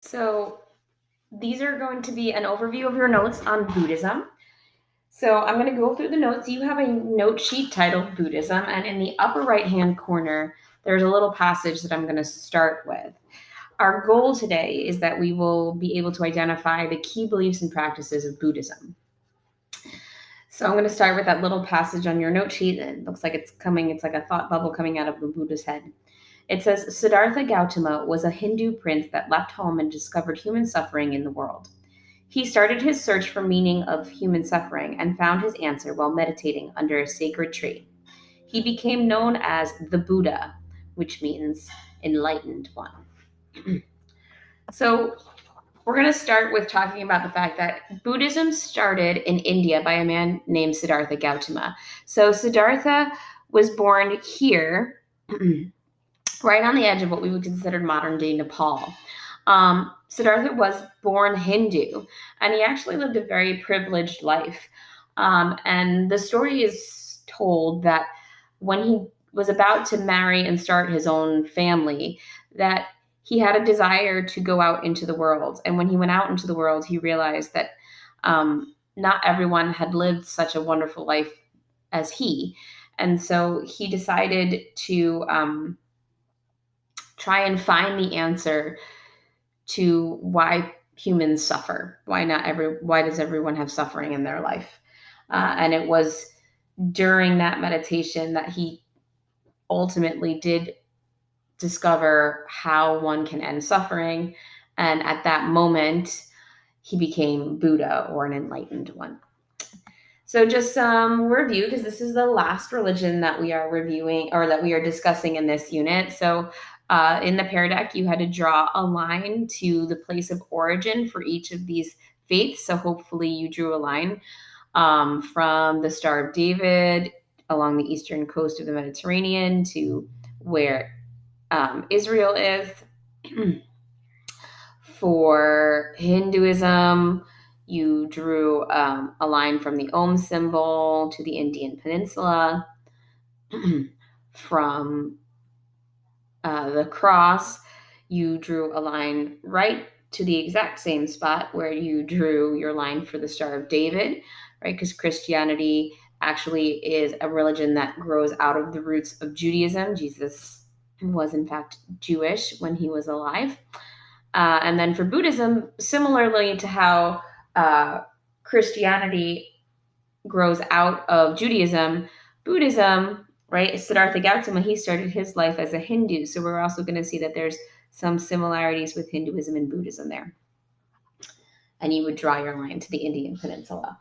So these are going to be an overview of your notes on Buddhism. So I'm going to go through the notes. You have a note sheet titled Buddhism, and in the upper right-hand corner, there's a little passage that I'm going to start with. Our goal today is that we will be able to identify the key beliefs and practices of Buddhism. So I'm going to start with that little passage on your note sheet. It looks like it's like a thought bubble coming out of the Buddha's head. It says, Siddhartha Gautama was a Hindu prince that left home and discovered human suffering in the world. He started his search for meaning of human suffering and found his answer while meditating under a sacred tree. He became known as the Buddha, which means enlightened one. So we're going to start with talking about the fact that Buddhism started in India by a man named Siddhartha Gautama. So Siddhartha was born here, right on the edge of what we would consider modern-day Nepal. Siddhartha was born Hindu, and he actually lived a very privileged life. And the story is told that when he was about to marry and start his own family, that he had a desire to go out into the world. And when he went out into the world, he realized that not everyone had lived such a wonderful life as he. And so he decided to try and find the answer to why humans suffer. Why does everyone have suffering in their life? And it was during that meditation that he ultimately did discover how one can end suffering. And at that moment, he became Buddha, or an enlightened one. So just some review, because this is the last religion that we are reviewing or that we are discussing in this unit. So in the Pear Deck, you had to draw a line to the place of origin for each of these faiths. So hopefully you drew a line from the Star of David along the eastern coast of the Mediterranean to where Israel is. For Hinduism, you drew a line from the Om symbol to the Indian Peninsula. From the cross, you drew a line right to the exact same spot where you drew your line for the Star of David, right? Because Christianity actually is a religion that grows out of the roots of Judaism. Jesus was, in fact, Jewish when he was alive. And then for Buddhism, similarly to how Christianity grows out of Judaism, Buddhism, right? Siddhartha Gautama, he started his life as a Hindu. So we're also going to see that there's some similarities with Hinduism and Buddhism there. And you would draw your line to the Indian Peninsula.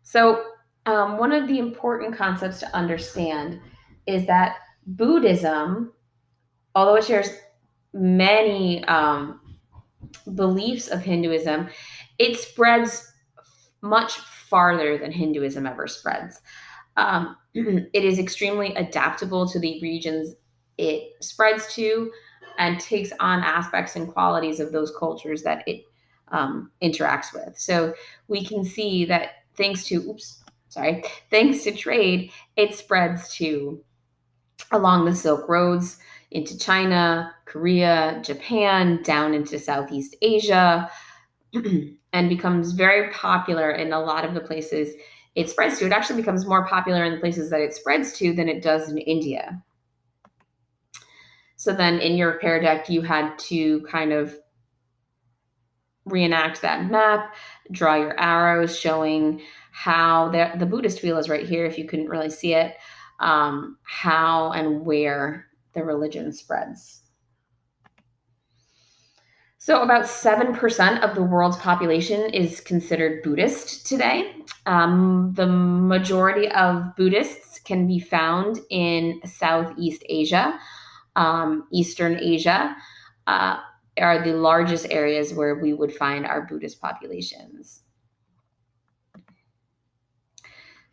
So one of the important concepts to understand is that Buddhism, although it shares many beliefs of Hinduism, it spreads much farther than Hinduism ever spreads. It is extremely adaptable to the regions it spreads to and takes on aspects and qualities of those cultures that it interacts with. So we can see that thanks to trade, it spreads to along the Silk Roads into China, Korea, Japan, down into Southeast Asia, and becomes very popular in a lot of the places it spreads to. It actually becomes more popular in the places that it spreads to than it does in India. So then in your Pear Deck, you had to kind of reenact that map, draw your arrows showing how the Buddhist wheel is right here if you couldn't really see it, how and where the religion spreads. So about 7% of the world's population is considered Buddhist today. The majority of Buddhists can be found in Southeast Asia. Eastern Asia are the largest areas where we would find our Buddhist populations.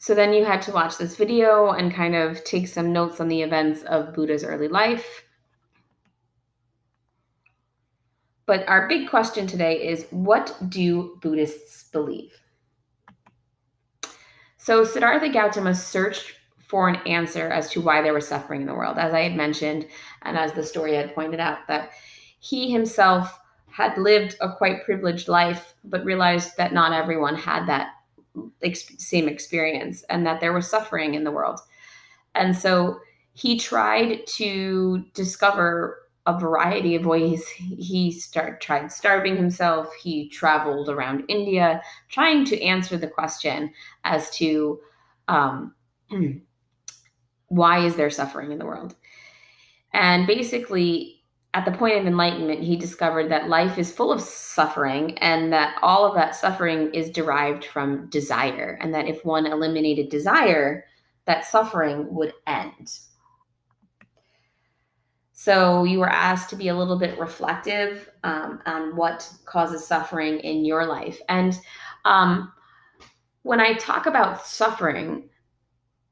So then you had to watch this video and kind of take some notes on the events of Buddha's early life. But our big question today is, what do Buddhists believe? So Siddhartha Gautama searched for an answer as to why there was suffering in the world, as I had mentioned, and as the story had pointed out, that he himself had lived a quite privileged life, but realized that not everyone had that same experience and that there was suffering in the world. And so he tried to discover a variety of ways. Tried starving himself. He traveled around India trying to answer the question as to um, why is there suffering in the world? And basically, at the point of enlightenment, he discovered that life is full of suffering and that all of that suffering is derived from desire, and that if one eliminated desire, that suffering would end. So you were asked to be a little bit reflective on what causes suffering in your life. And when I talk about suffering,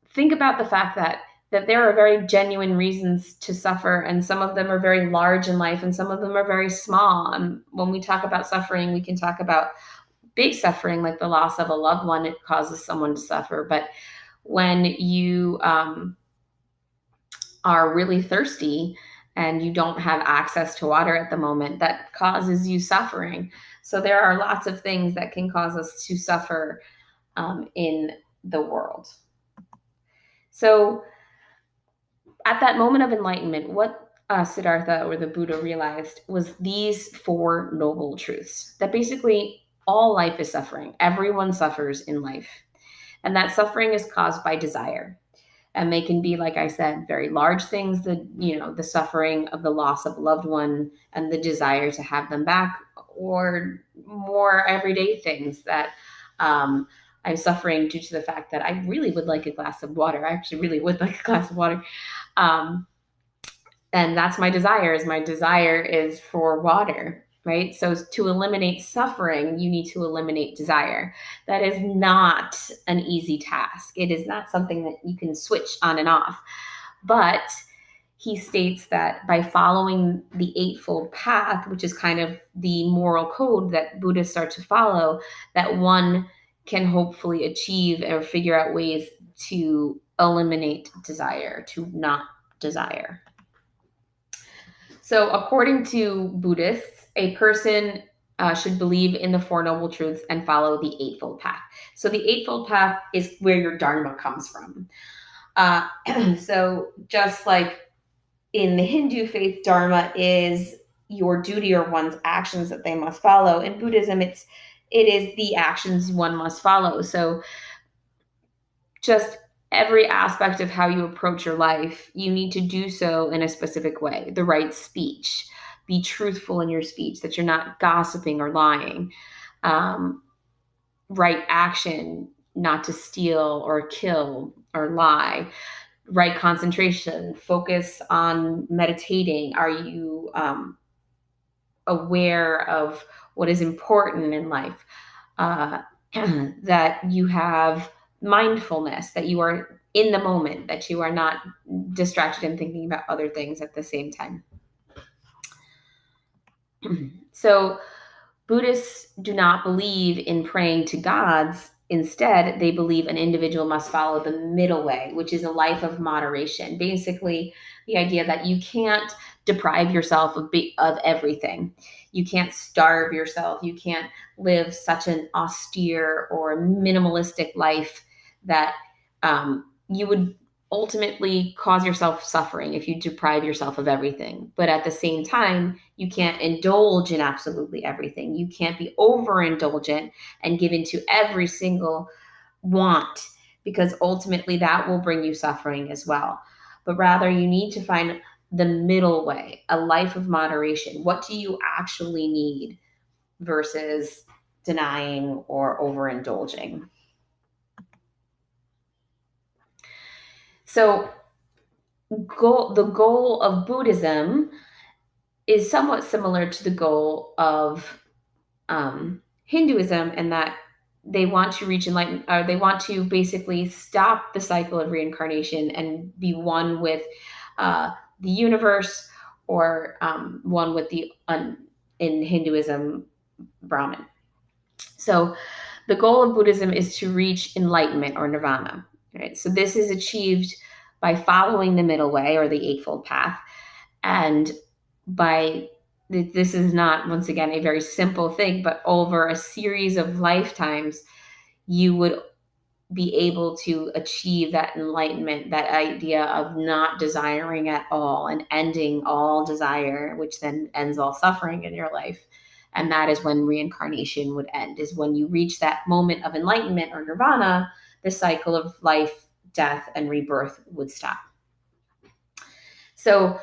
think about the fact that there are very genuine reasons to suffer, and some of them are very large in life and some of them are very small. And when we talk about suffering, we can talk about big suffering like the loss of a loved one. It causes someone to suffer. But when you are really thirsty and you don't have access to water at the moment, that causes you suffering. So there are lots of things that can cause us to suffer in the world. So at that moment of enlightenment, what Siddhartha or the Buddha realized was these four noble truths: that basically all life is suffering. Everyone suffers in life. And that suffering is caused by desire. And they can be, like I said, very large things, the suffering of the loss of a loved one and the desire to have them back, or more everyday things that I'm suffering due to the fact that I really would like a glass of water. I actually really would like a glass of water. And that's my desire. My desire is for water, right? So to eliminate suffering, you need to eliminate desire. That is not an easy task. It is not something that you can switch on and off. But he states that by following the Eightfold Path, which is kind of the moral code that Buddhists are to follow, that one can hopefully achieve or figure out ways to eliminate desire, to not desire. So, according to Buddhists, a person should believe in the Four Noble Truths and follow the Eightfold Path. So, the Eightfold Path is where your Dharma comes from. So, just like in the Hindu faith, Dharma is your duty or one's actions that they must follow. In Buddhism, it is the actions one must follow. So, just every aspect of how you approach your life, you need to do so in a specific way. The right speech, be truthful in your speech, that you're not gossiping or lying. Right action, not to steal or kill or lie. Right concentration, focus on meditating. Are you aware of what is important in life? That you have mindfulness, that you are in the moment, that you are not distracted and thinking about other things at the same time. So Buddhists do not believe in praying to gods. Instead, they believe an individual must follow the middle way, which is a life of moderation. Basically, the idea that you can't deprive yourself of everything. You can't starve yourself. You can't live such an austere or minimalistic life that you would ultimately cause yourself suffering if you deprive yourself of everything. But at the same time, you can't indulge in absolutely everything. You can't be overindulgent and give into every single want, because ultimately that will bring you suffering as well. But rather, you need to find the middle way, a life of moderation. What do you actually need versus denying or overindulging? So the goal of Buddhism is somewhat similar to the goal of Hinduism, in that they want to reach enlightenment, or they want to basically stop the cycle of reincarnation and be one with the universe, or one with the in Hinduism, Brahman. So the goal of Buddhism is to reach enlightenment or nirvana. Right? So this is achieved by following the middle way or the Eightfold Path, and by this is not, once again, a very simple thing, but over a series of lifetimes, you would be able to achieve that enlightenment, that idea of not desiring at all and ending all desire, which then ends all suffering in your life. And that is when reincarnation would end, is when you reach that moment of enlightenment or nirvana, the cycle of life, death, and rebirth would stop. So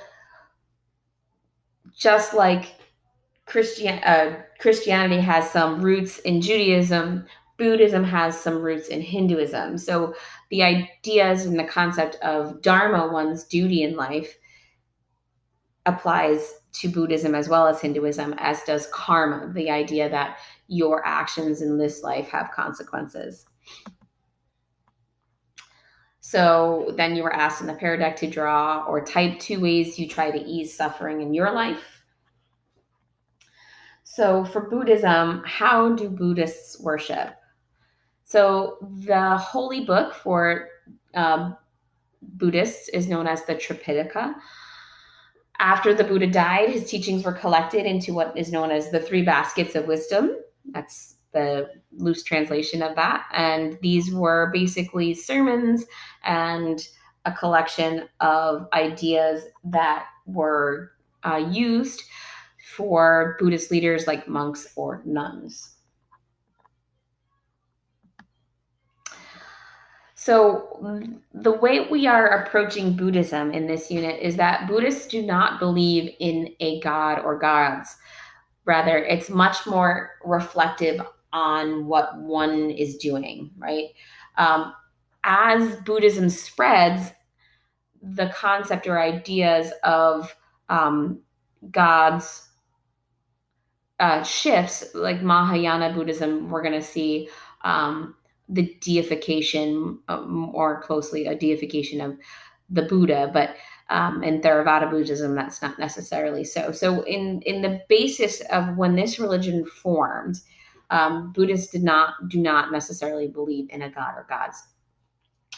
just like Christianity has some roots in Judaism, Buddhism has some roots in Hinduism. So the ideas and the concept of dharma, one's duty in life, applies to Buddhism as well as Hinduism, as does karma, the idea that your actions in this life have consequences. So then you were asked in the Pear Deck to draw or type 2 ways you try to ease suffering in your life. So for Buddhism, how do Buddhists worship? So the holy book for Buddhists is known as the Tripitaka. After the Buddha died, his teachings were collected into what is known as the 3 baskets of wisdom. That's the loose translation of that. And these were basically sermons and a collection of ideas that were used for Buddhist leaders like monks or nuns. So the way we are approaching Buddhism in this unit is that Buddhists do not believe in a god or gods. Rather, it's much more reflective on what one is doing, right? As Buddhism spreads, the concept or ideas of gods shifts. Like Mahayana Buddhism, we're going to see the deification, more closely a deification of the Buddha, but in Theravada Buddhism, that's not necessarily so. So in the basis of when this religion formed, Buddhists do not necessarily believe in a god or gods,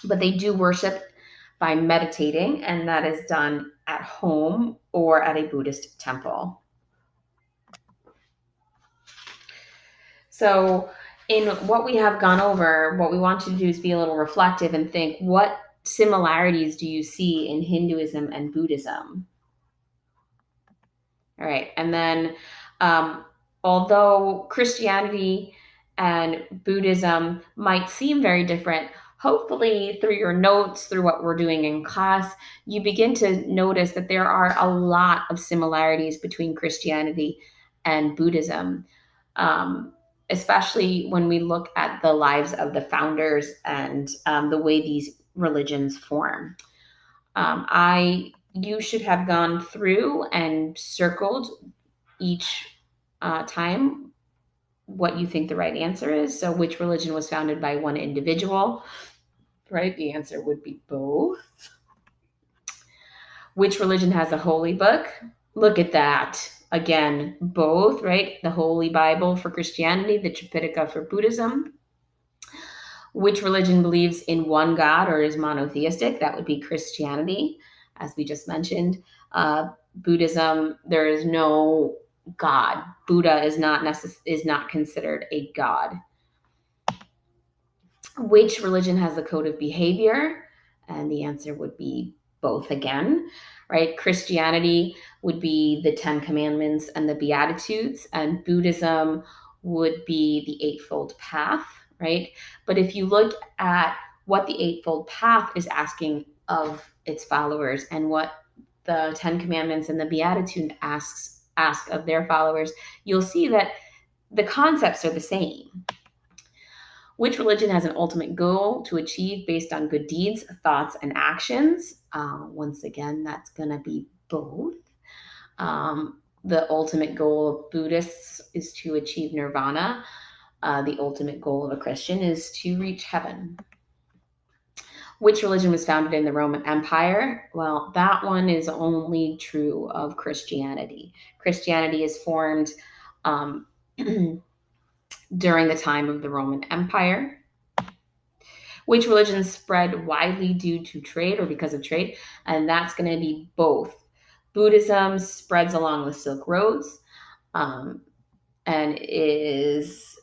but they do worship by meditating, and that is done at home or at a Buddhist temple. So in what we have gone over, what we want you to do is be a little reflective and think, what similarities do you see in Hinduism and Buddhism? All right. And then although Christianity and Buddhism might seem very different, hopefully through your notes, through what we're doing in class, you begin to notice that there are a lot of similarities between Christianity and Buddhism. Especially when we look at the lives of the founders and the way these religions form. You should have gone through and circled each time what you think the right answer is. So which religion was founded by one individual, right? The answer would be both. Which religion has a holy book? Look at that. Again, both, right? The Holy Bible for Christianity, the Tripitaka for Buddhism. Which religion believes in one God or is monotheistic? That would be Christianity, as we just mentioned. Buddhism, there is no God. Buddha is not considered a god. Which religion has the code of behavior? And the answer would be both again, right? Christianity would be the 10 Commandments and the Beatitudes, and Buddhism would be the Eightfold Path, right? But if you look at what the Eightfold Path is asking of its followers and what the 10 Commandments and the Beatitude ask of their followers, you'll see that the concepts are the same. Which religion has an ultimate goal to achieve based on good deeds, thoughts, and actions? Once again, that's going to be both. The ultimate goal of Buddhists is to achieve nirvana. The ultimate goal of a Christian is to reach heaven. Which religion was founded in the Roman Empire? Well, that one is only true of Christianity. Christianity is formed during the time of the Roman Empire. Which religions spread widely due to trade or because of trade? And that's going to be both. Buddhism spreads along the Silk Roads and is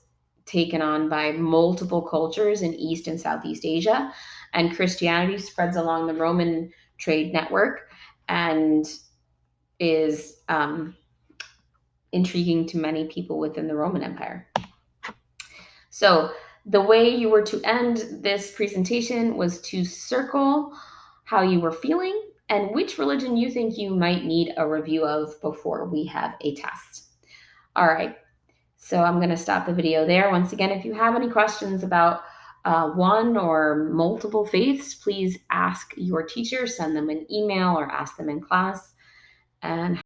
taken on by multiple cultures in East and Southeast Asia. And Christianity spreads along the Roman trade network and is intriguing to many people within the Roman Empire. So the way you were to end this presentation was to circle how you were feeling and which religion you think you might need a review of before we have a test. All right, so I'm going to stop the video there. Once again, if you have any questions about one or multiple faiths, please ask your teacher, send them an email or ask them in class. And